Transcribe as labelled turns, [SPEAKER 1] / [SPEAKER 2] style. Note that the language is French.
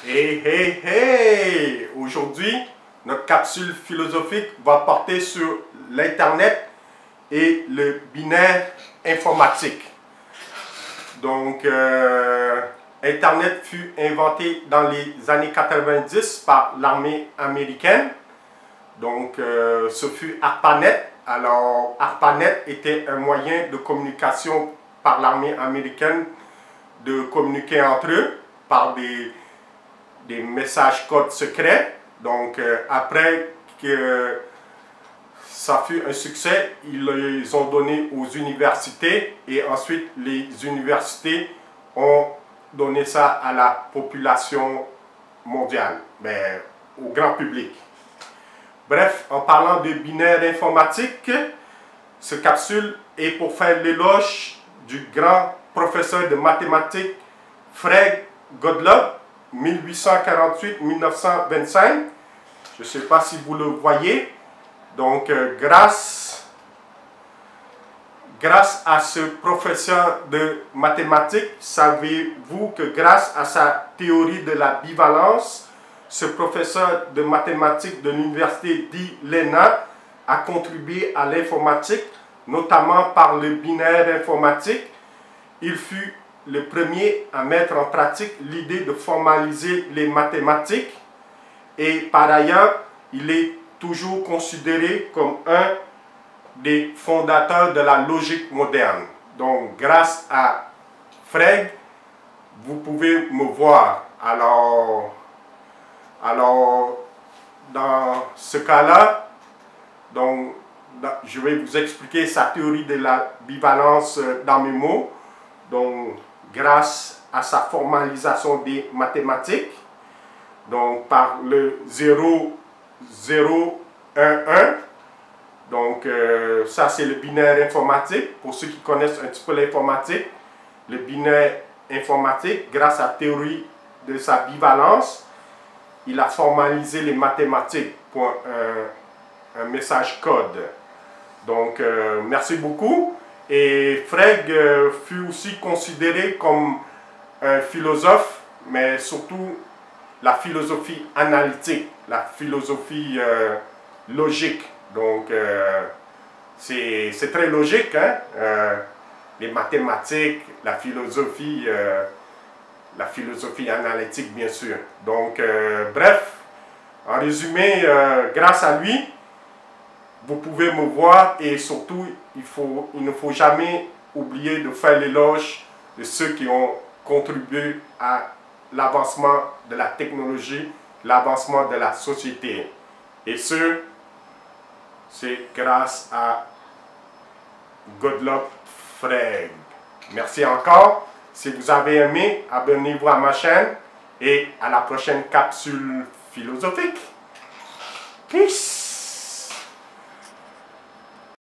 [SPEAKER 1] Hey, hey, hey! Aujourd'hui, notre capsule philosophique va porter sur l'Internet et le binaire informatique. Donc, Internet fut inventé dans les années 90 par l'armée américaine. Donc, ce fut ARPANET. Alors, ARPANET était un moyen de communication par l'armée américaine, de communiquer entre eux par des messages codes secrets. Donc, après que ça fut un succès, ils les ont donnés aux universités et ensuite les universités ont donné ça à la population mondiale, mais au grand public. Bref, en parlant de binaire informatique, ce capsule est pour faire l'éloge du grand professeur de mathématiques Fred Gottlob, 1848-1925. Je ne sais pas si vous le voyez. Donc, grâce à ce professeur de mathématiques, savez-vous que grâce à sa théorie de la bivalence, ce professeur de mathématiques de l'université d'Iéna a contribué à l'informatique, notamment par le binaire informatique. Il fut le premier à mettre en pratique l'idée de formaliser les mathématiques et par ailleurs, il est toujours considéré comme un des fondateurs de la logique moderne. Donc, grâce à Fred, vous pouvez me voir. Alors dans ce cas-là, donc, je vais vous expliquer sa théorie de la bivalence dans mes mots. Donc, grâce à sa formalisation des mathématiques, donc par le 0, 0, 1, 1. Donc, ça, c'est le binaire informatique. Pour ceux qui connaissent un petit peu l'informatique, le binaire informatique, grâce à la théorie de sa bivalence, il a formalisé les mathématiques pour un message code. Donc, merci beaucoup. Et Frege fut aussi considéré comme un philosophe, mais surtout la philosophie analytique, la philosophie logique. Donc, c'est très logique, hein? Les mathématiques, la philosophie analytique, bien sûr. Donc, bref, en résumé, grâce à lui, vous pouvez me voir et surtout, il ne faut jamais oublier de faire l'éloge de ceux qui ont contribué à l'avancement de la technologie, l'avancement de la société. Et c'est grâce à Gottlob Frege. Merci encore. Si vous avez aimé, abonnez-vous à ma chaîne et à la prochaine capsule philosophique. Peace!